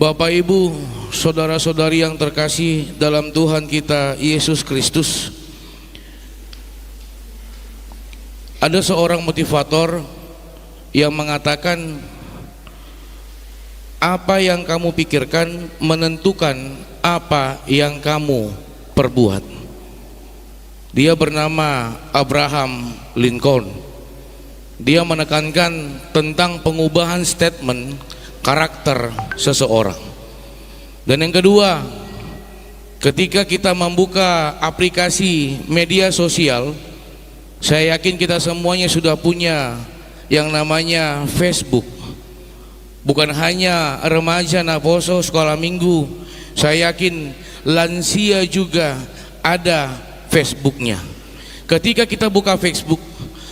Bapak, Ibu, saudara-saudari yang terkasih dalam Tuhan kita Yesus Kristus, ada seorang motivator yang mengatakan, apa yang kamu pikirkan menentukan apa yang kamu perbuat. Dia bernama Abraham Lincoln. Dia menekankan tentang pengubahan statement karakter seseorang. Dan yang kedua, ketika kita membuka aplikasi media sosial, saya yakin kita semuanya sudah punya yang namanya Facebook. Bukan hanya remaja, naposo, sekolah minggu, saya yakin lansia juga ada Facebooknya. Ketika kita buka Facebook,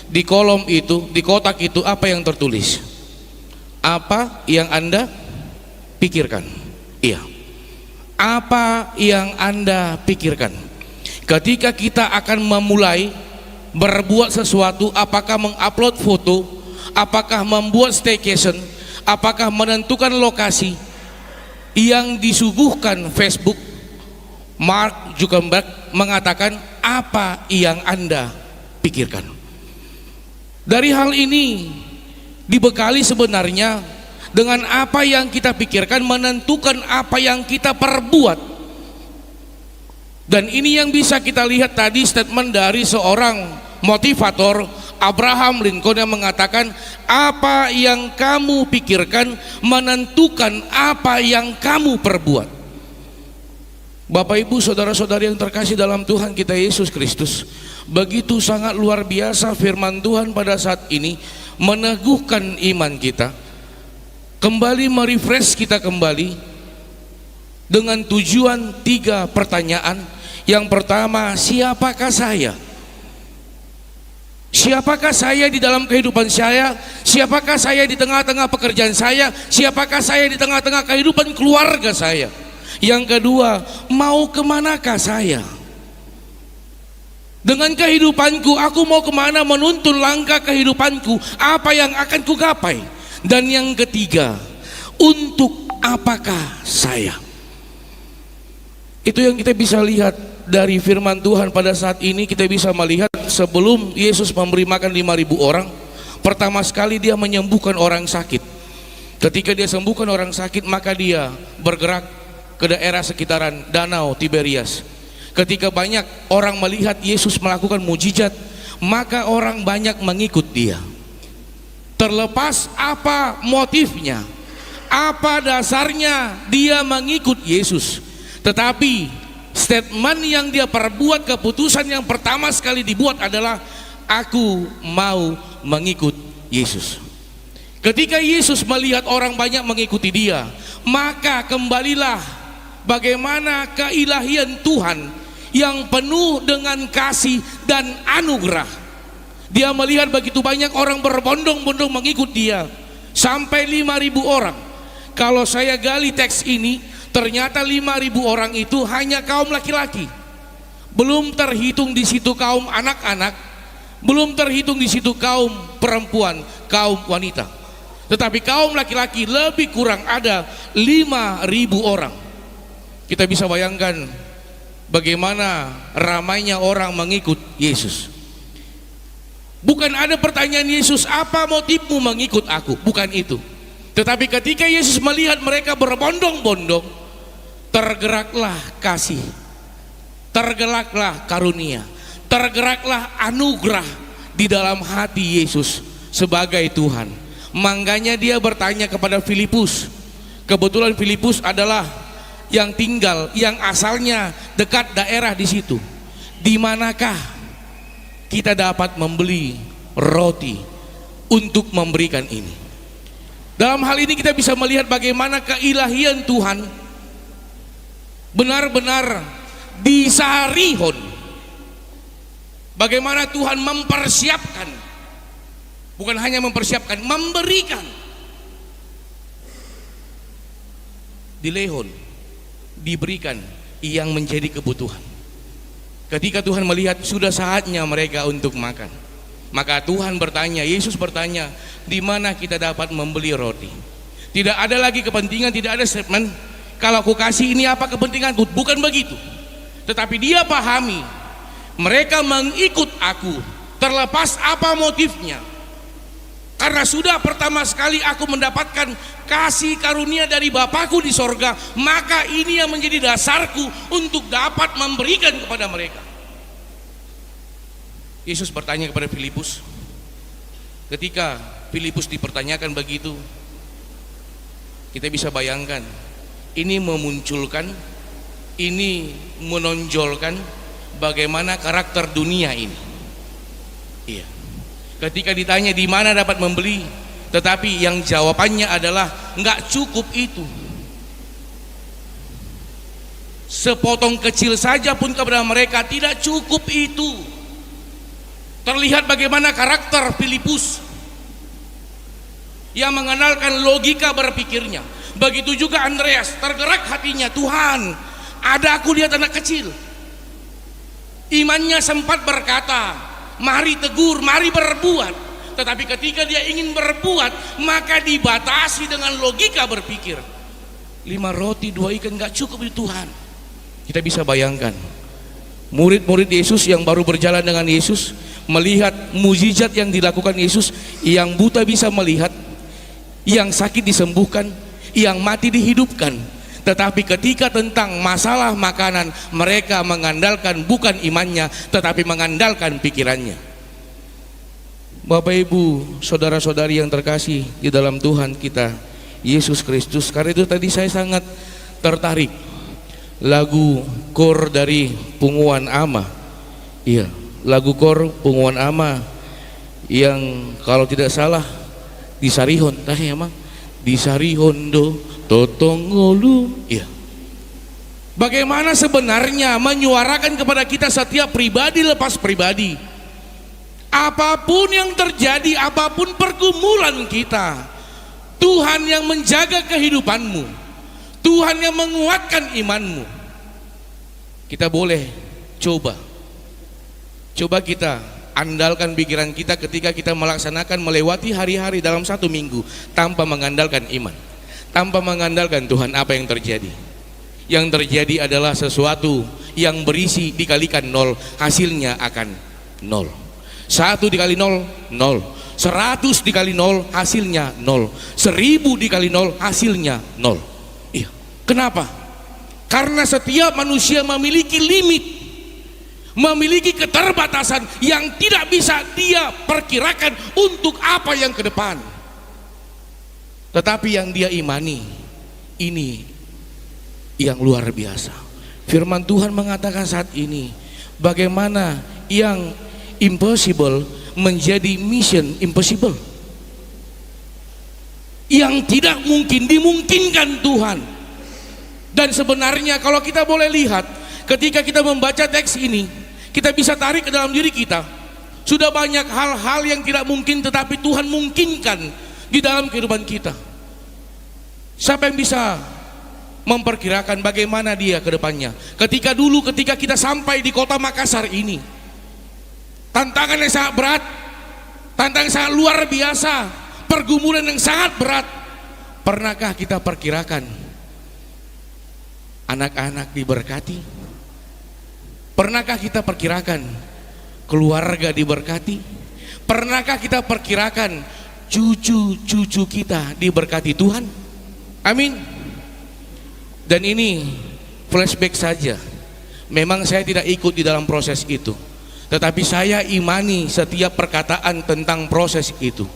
di kolom itu, di kotak itu, apa yang tertulis? Apa yang Anda pikirkan? Iya. Apa yang Anda pikirkan? Ketika kita akan memulai berbuat sesuatu, apakah mengupload foto, apakah membuat staycation, apakah menentukan lokasi, yang disuguhkan Facebook, Mark Zuckerberg mengatakan apa yang Anda pikirkan. Dari hal ini dibekali sebenarnya dengan apa yang kita pikirkan menentukan apa yang kita perbuat. Dan ini yang bisa kita lihat tadi statement dari seorang motivator Abraham Lincoln yang mengatakan, apa yang kamu pikirkan menentukan apa yang kamu perbuat. Bapak, Ibu, saudara-saudari yang terkasih dalam Tuhan kita Yesus Kristus, begitu sangat luar biasa firman Tuhan pada saat ini meneguhkan iman kita, kembali merefresh kita kembali dengan tujuan 3 pertanyaan. Yang pertama, siapakah saya? Siapakah saya di dalam kehidupan saya? Siapakah saya di tengah-tengah pekerjaan saya? Siapakah saya di tengah-tengah kehidupan keluarga saya? Yang kedua, mau kemanakah saya? Dengan kehidupanku, aku mau kemana, menuntun langkah kehidupanku, apa yang akan kugapai? Dan yang ketiga, untuk apakah saya? Itu yang kita bisa lihat dari firman Tuhan pada saat ini. Kita bisa melihat sebelum Yesus memberi makan 5.000 orang, pertama sekali dia menyembuhkan orang sakit. Ketika dia sembuhkan orang sakit, maka dia bergerak ke daerah sekitaran Danau Tiberias. Ketika banyak orang melihat Yesus melakukan mujizat, maka orang banyak mengikut dia. Terlepas apa motifnya, apa dasarnya dia mengikut Yesus, tetapi statement yang dia perbuat, keputusan yang pertama sekali dibuat adalah, aku mau mengikut Yesus. Ketika Yesus melihat orang banyak mengikuti dia, maka kembalilah bagaimana keilahian Tuhan yang penuh dengan kasih dan anugerah. Dia melihat begitu banyak orang berbondong-bondong mengikut dia, sampai 5.000 orang. Kalau saya gali teks ini, ternyata 5.000 orang itu hanya kaum laki-laki. Belum terhitung di situ kaum anak-anak, belum terhitung di situ kaum perempuan, kaum wanita. Tetapi kaum laki-laki lebih kurang ada 5.000 orang. Kita bisa bayangkan bagaimana ramainya orang mengikut Yesus. Bukan ada pertanyaan Yesus, apa motifmu mengikut aku? Bukan itu. Tetapi ketika Yesus melihat mereka berbondong-bondong, tergeraklah kasih, tergeraklah karunia, tergeraklah anugerah di dalam hati Yesus sebagai Tuhan. Makanya dia bertanya kepada Filipus. Kebetulan Filipus adalah yang tinggal, yang asalnya dekat daerah di situ. Di manakah kita dapat membeli roti untuk memberikan ini? Dalam hal ini kita bisa melihat bagaimana keilahian Tuhan benar-benar disarihon. Bagaimana Tuhan mempersiapkan, bukan hanya mempersiapkan, memberikan. Dilehon, diberikan yang menjadi kebutuhan. Ketika Tuhan melihat sudah saatnya mereka untuk makan, maka Tuhan bertanya, Yesus bertanya, di mana kita dapat membeli roti? Tidak ada lagi kepentingan, tidak ada statement kalau aku kasih ini apa kepentinganku, bukan begitu. Tetapi dia pahami mereka mengikut aku terlepas apa motifnya, karena sudah pertama sekali aku mendapatkan kasih karunia dari Bapakku di sorga, maka ini yang menjadi dasarku untuk dapat memberikan kepada mereka. Yesus bertanya kepada Filipus. Ketika Filipus dipertanyakan begitu, kita bisa bayangkan, ini memunculkan, ini menonjolkan bagaimana karakter dunia ini. Iya. Ketika ditanya di mana dapat membeli, tetapi yang jawabannya adalah nggak cukup itu. Sepotong kecil saja pun kepada mereka tidak cukup itu. Terlihat bagaimana karakter Filipus yang mengenalkan logika berpikirnya. Begitu juga Andreas, tergerak hatinya, Tuhan, ada aku lihat anak kecil. Imannya sempat berkata, mari tegur, mari berbuat. Tetapi ketika dia ingin berbuat, maka dibatasi dengan logika berpikir. 5 roti 2 ikan gak cukup di Tuhan. Kita bisa bayangkan murid-murid Yesus yang baru berjalan dengan Yesus, melihat mukjizat yang dilakukan Yesus, yang buta bisa melihat, yang sakit disembuhkan, yang mati dihidupkan. Tetapi ketika tentang masalah makanan, mereka mengandalkan bukan imannya, tetapi mengandalkan pikirannya. Bapak Ibu, saudara-saudari yang terkasih di dalam Tuhan kita Yesus Kristus, karena itu tadi saya sangat tertarik lagu kor dari Punguan Ama. Iya, lagu kor Punguan Ama yang kalau tidak salah di Sarihon, emang di Sarihondo Totongolu. Iya. Bagaimana sebenarnya menyuarakan kepada kita setiap pribadi lepas pribadi, apapun yang terjadi, apapun pergumulan kita, Tuhan yang menjaga kehidupanmu, Tuhan yang menguatkan imanmu. Kita boleh coba kita andalkan pikiran kita ketika kita melaksanakan melewati hari-hari dalam 1 minggu tanpa mengandalkan iman, tanpa mengandalkan Tuhan. Apa yang terjadi? Yang terjadi adalah sesuatu yang berisi dikalikan 0, hasilnya akan 0. 1 dikali 0, 0. 100 dikali 0, hasilnya 0. 1000 dikali 0, hasilnya 0. Iya. Kenapa? Karena setiap manusia memiliki limit, memiliki keterbatasan yang tidak bisa dia perkirakan untuk apa yang ke depan. Tetapi yang dia imani, ini yang luar biasa. Firman Tuhan mengatakan saat ini, bagaimana yang impossible menjadi mission impossible. Yang tidak mungkin dimungkinkan Tuhan. Dan sebenarnya kalau kita boleh lihat, ketika kita membaca teks ini, kita bisa tarik ke dalam diri kita. Sudah banyak hal-hal yang tidak mungkin tetapi Tuhan mungkinkan di dalam kehidupan kita. Siapa yang bisa memperkirakan bagaimana dia ke depannya? Ketika kita sampai di kota Makassar ini, tantangan yang sangat berat, tantangan yang sangat luar biasa, pergumulan yang sangat berat. Pernahkah kita perkirakan anak-anak diberkati? Pernahkah kita perkirakan keluarga diberkati? Pernahkah kita perkirakan cucu-cucu kita diberkati Tuhan? Amin. Dan ini flashback saja. Memang saya tidak ikut di dalam proses itu, tetapi saya imani setiap perkataan tentang proses itu.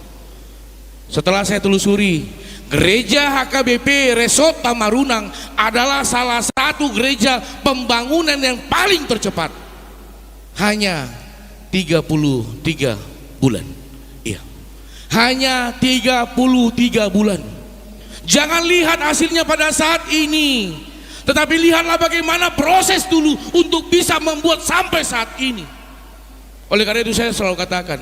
Setelah saya telusuri, gereja HKBP Resort Tamarunang adalah salah satu gereja pembangunan yang paling tercepat. Hanya 33 bulan. Iya. Hanya 33 bulan. Jangan lihat hasilnya pada saat ini, tetapi lihatlah bagaimana proses dulu untuk bisa membuat sampai saat ini. Oleh karena itu saya selalu katakan,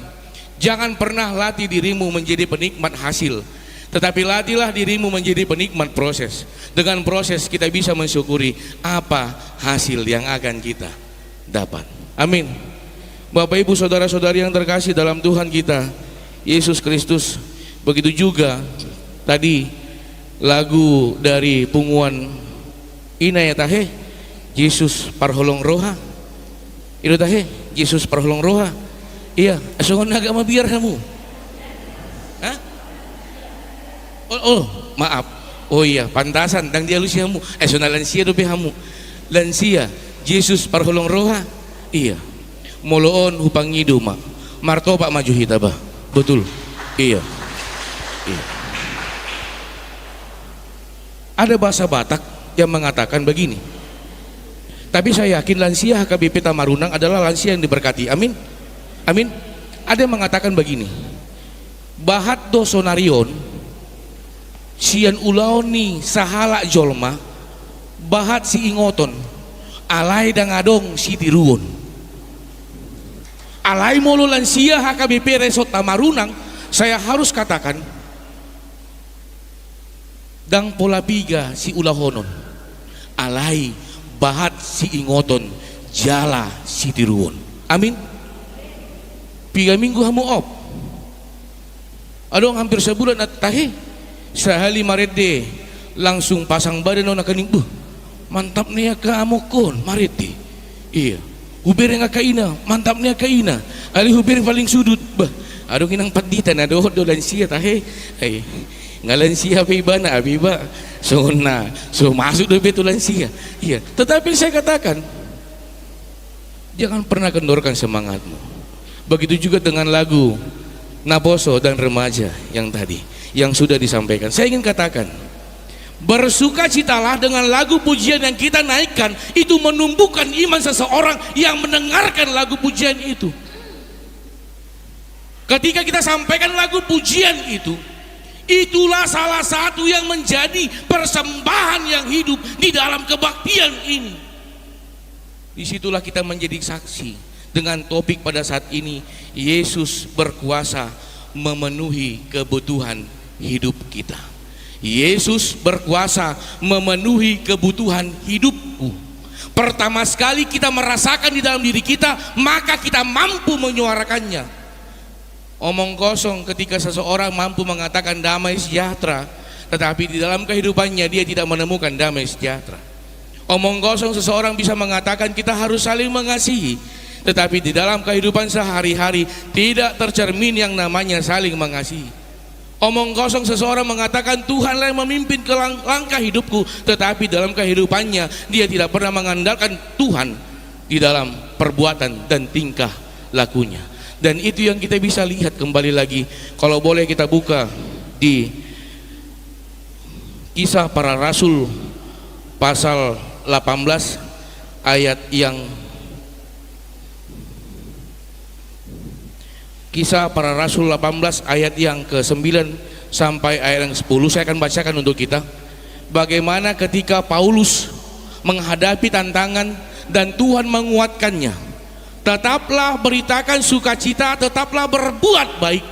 jangan pernah latih dirimu menjadi penikmat hasil, tetapi latihlah dirimu menjadi penikmat proses. Dengan proses kita bisa mensyukuri apa hasil yang akan kita dapat. Amin. Bapak Ibu saudara-saudari yang terkasih dalam Tuhan kita Yesus Kristus, begitu juga tadi lagu dari punguan ina ya tahe Yesus parholong roha itu tahe Yesus parholong roha. Iya asongon agama biar kamu. Hah? Oh maaf. Oh iya pantasan dang dia lusiamu sona lansia dope hamu lansia Yesus parholong roha. Iya moloon hupang ngidu mak martoba maju hitaba betul. Iya. Iya. Ada bahasa Batak yang mengatakan begini, tapi saya yakin lansia HKBP Tamarunang adalah lansia yang diberkati, amin amin. Ada yang mengatakan begini, bahat do sonarion sian ulaoni sahala jolma bahat si ingoton alai dangadong si tiruon. Alai molo lansia HKBP Resort Tamarunang, saya harus katakan dang pola piga si ulahonon alai bahat si ingoton jala si tiruon, amin. Piga minggu hamu op adong hampir sebulan at tahe sahali marede langsung pasang badan nona kening mantap nih kamu kon marede. Iya hubir nga kaina mantap nih kaina ali hubir paling sudut bah adong inang paditan ado do lansia tahe ay ngalan siya ibana abiba so masuk do betul lansia. Iya tetapi saya katakan jangan pernah kendorkan semangatmu. Begitu juga dengan lagu Naboso dan remaja yang tadi yang sudah disampaikan. Saya ingin katakan bersukacitalah dengan lagu pujian yang kita naikkan, itu menumbuhkan iman seseorang yang mendengarkan lagu pujian itu. Ketika kita sampaikan lagu pujian itu, itulah salah satu yang menjadi persembahan yang hidup di dalam kebaktian ini. Disitulah kita menjadi saksi dengan topik pada saat ini, Yesus berkuasa memenuhi kebutuhan hidup kita. Yesus berkuasa memenuhi kebutuhan hidupku. Pertama sekali kita merasakan di dalam diri kita, maka kita mampu menyuarakannya. Omong kosong ketika seseorang mampu mengatakan damai sejahtera, tetapi di dalam kehidupannya dia tidak menemukan damai sejahtera. Omong kosong seseorang bisa mengatakan kita harus saling mengasihi, tetapi di dalam kehidupan sehari-hari tidak tercermin yang namanya saling mengasihi. Omong kosong seseorang mengatakan Tuhanlah yang memimpin ke langkah hidupku, tetapi dalam kehidupannya dia tidak pernah mengandalkan Tuhan di dalam perbuatan dan tingkah lakunya. Dan itu yang kita bisa lihat kembali lagi. Kalau boleh kita buka di Kisah Para Rasul pasal 18 ayat yang Kisah Para Rasul 18 ayat yang ke-9 sampai ayat yang 10. Saya akan bacakan untuk kita. Bagaimana ketika Paulus menghadapi tantangan dan Tuhan menguatkannya. Tetaplah beritakan sukacita, tetaplah berbuat baik.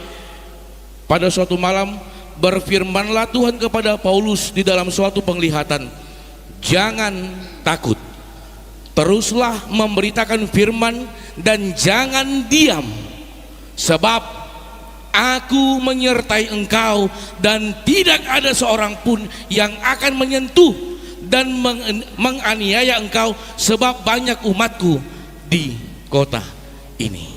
Pada suatu malam berfirmanlah Tuhan kepada Paulus di dalam suatu penglihatan, jangan takut, teruslah memberitakan firman dan jangan diam, sebab aku menyertai engkau dan tidak ada seorang pun yang akan menyentuh dan menganiaya engkau, sebab banyak umatku di kota ini.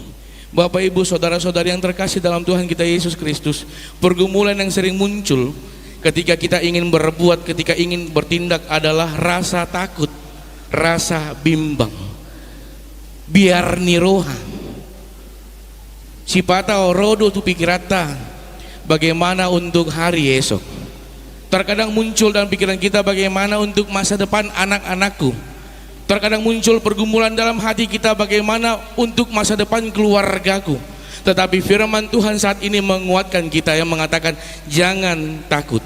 Bapak ibu saudara-saudari yang terkasih dalam Tuhan kita Yesus Kristus, pergumulan yang sering muncul ketika kita ingin berbuat, ketika ingin bertindak adalah rasa takut, rasa bimbang, biar niroha sipata orodo tu pikirata bagaimana untuk hari esok. Terkadang muncul dalam pikiran kita bagaimana untuk masa depan anak-anakku. Terkadang muncul pergumulan dalam hati kita bagaimana untuk masa depan keluargaku. Tetapi firman Tuhan saat ini menguatkan kita yang mengatakan jangan takut.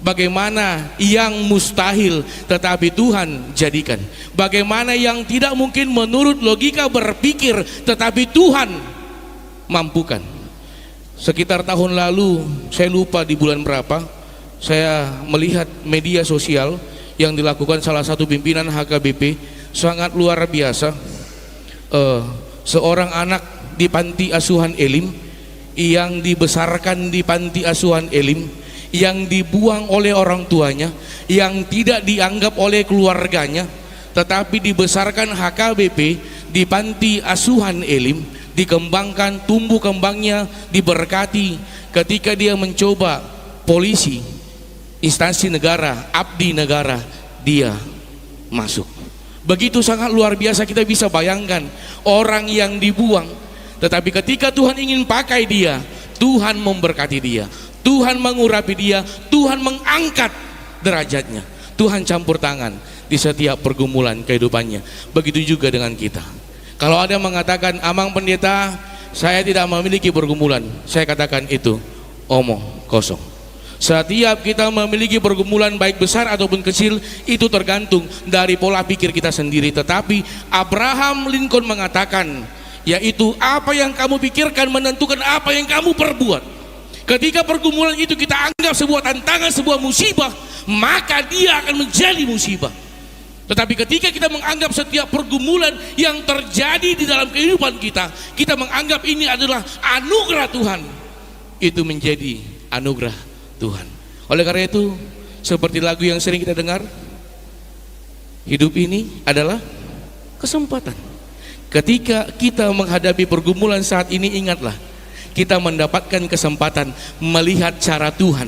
Bagaimana yang mustahil tetapi Tuhan jadikan. Bagaimana yang tidak mungkin menurut logika berpikir tetapi Tuhan mampukan. Sekitar tahun lalu, saya lupa di bulan berapa, saya melihat media sosial yang dilakukan salah satu pimpinan HKBP, sangat luar biasa. Seorang anak di panti asuhan Elim yang dibesarkan di panti asuhan Elim, yang dibuang oleh orang tuanya, yang tidak dianggap oleh keluarganya, tetapi dibesarkan HKBP di panti asuhan Elim, dikembangkan, tumbuh kembangnya, diberkati. Ketika dia mencoba polisi, instansi negara, abdi negara, dia masuk. Begitu sangat luar biasa, kita bisa bayangkan orang yang dibuang, tetapi ketika Tuhan ingin pakai dia, Tuhan memberkati dia, Tuhan mengurapi dia, Tuhan mengangkat derajatnya, Tuhan campur tangan di setiap pergumulan kehidupannya. Begitu juga dengan kita. Kalau ada yang mengatakan, Amang Pendeta, saya tidak memiliki pergumulan, saya katakan itu omong kosong. Setiap kita memiliki pergumulan baik besar ataupun kecil, itu tergantung dari pola pikir kita sendiri. Tetapi Abraham Lincoln mengatakan, yaitu apa yang kamu pikirkan menentukan apa yang kamu perbuat. Ketika pergumulan itu kita anggap sebuah tantangan, sebuah musibah, maka dia akan menjadi musibah. Tetapi ketika kita menganggap setiap pergumulan yang terjadi di dalam kehidupan kita, kita menganggap ini adalah anugerah Tuhan, itu menjadi anugerah Tuhan. Oleh karena itu, seperti lagu yang sering kita dengar, hidup ini adalah kesempatan. Ketika kita menghadapi pergumulan saat ini, ingatlah, kita mendapatkan kesempatan melihat cara Tuhan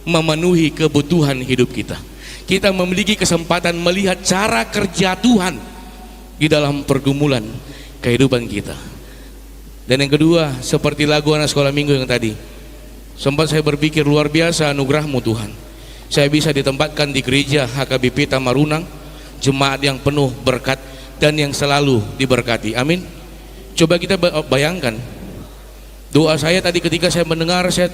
memenuhi kebutuhan hidup kita. Kita memiliki kesempatan melihat cara kerja Tuhan di dalam pergumulan kehidupan kita. Dan yang kedua, seperti lagu anak sekolah minggu yang tadi, sempat saya berpikir, luar biasa anugerah-Mu Tuhan. Saya bisa ditempatkan di gereja HKBP Tamarunang, jemaat yang penuh berkat dan yang selalu diberkati. Amin. Coba kita bayangkan, doa saya tadi ketika saya mendengar, saya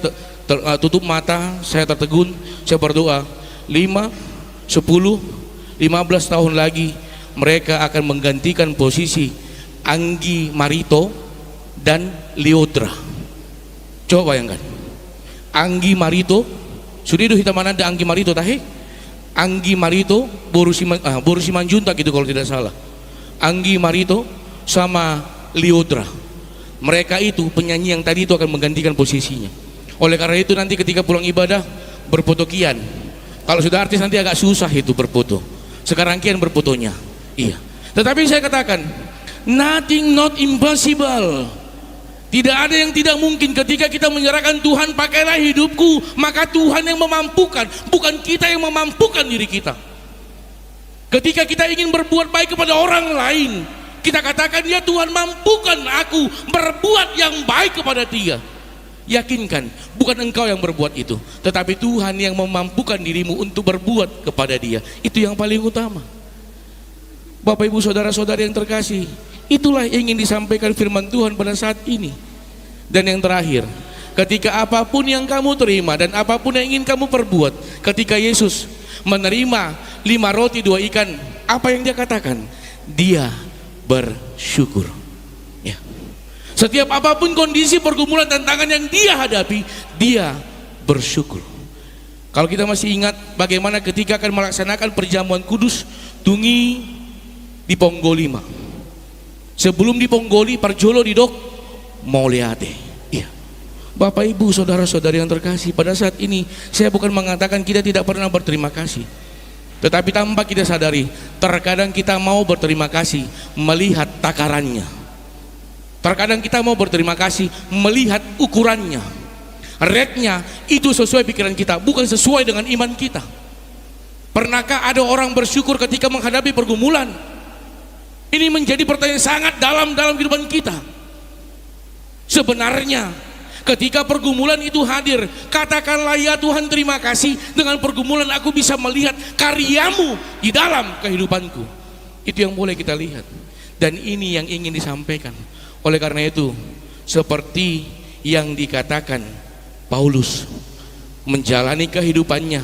tutup mata, saya tertegun, saya berdoa, 5, 10, 15 tahun lagi mereka akan menggantikan posisi Anggi Marito dan Liodra. Coba bayangkan, Anggi Marito, sudah itu hitam mana ada Anggi Marito tahe? Anggi Marito, Boru Simanjuntak itu kalau tidak salah. Anggi Marito sama Liodra, mereka itu penyanyi yang tadi itu akan menggantikan posisinya. Oleh karena itu nanti ketika pulang ibadah berfoto kian. Kalau sudah artis nanti agak susah itu berfoto. Sekarang kian berfotonya. Iya. Tetapi saya katakan, nothing not impossible. Tidak ada yang tidak mungkin ketika kita menyerahkan Tuhan, pakailah hidupku, maka Tuhan yang memampukan, bukan kita yang memampukan diri kita. Ketika kita ingin berbuat baik kepada orang lain, kita katakan, ya Tuhan, mampukan aku berbuat yang baik kepada dia. Yakinkan, bukan engkau yang berbuat itu, tetapi Tuhan yang memampukan dirimu untuk berbuat kepada dia. Itu yang paling utama. Bapak ibu saudara-saudari yang terkasih, itulah yang ingin disampaikan firman Tuhan pada saat ini. Dan yang terakhir, ketika apapun yang kamu terima dan apapun yang ingin kamu perbuat, ketika Yesus menerima 5 roti 2 ikan, apa yang dia katakan? Dia bersyukur. Ya. Setiap apapun kondisi pergumulan tantangan yang dia hadapi, dia bersyukur. Kalau kita masih ingat bagaimana ketika akan melaksanakan perjamuan kudus Tungi di Ponggolima, sebelum di Ponggoli Parjolo di Dok Mauleate. Iya. Bapak ibu saudara-saudari yang terkasih, pada saat ini saya bukan mengatakan kita tidak pernah berterima kasih, tetapi tanpa kita sadari, terkadang kita mau berterima kasih melihat takarannya. Terkadang kita mau berterima kasih melihat ukurannya, rate-nya itu sesuai pikiran kita, bukan sesuai dengan iman kita. Pernahkah ada orang bersyukur ketika menghadapi pergumulan? Ini menjadi pertanyaan sangat dalam kehidupan kita. Sebenarnya ketika pergumulan itu hadir, katakanlah, ya Tuhan, terima kasih, dengan pergumulan aku bisa melihat karyamu di dalam kehidupanku. Itu yang boleh kita lihat, dan ini yang ingin disampaikan. Oleh karena itu, seperti yang dikatakan Paulus, menjalani kehidupannya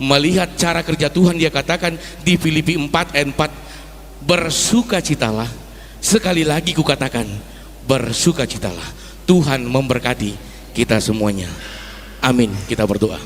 melihat cara kerja Tuhan, dia katakan di Filipi 4 ayat 4, bersukacitalah. Sekali lagi kukatakan, bersukacitalah. Tuhan memberkati kita semuanya. Amin. Kita berdoa.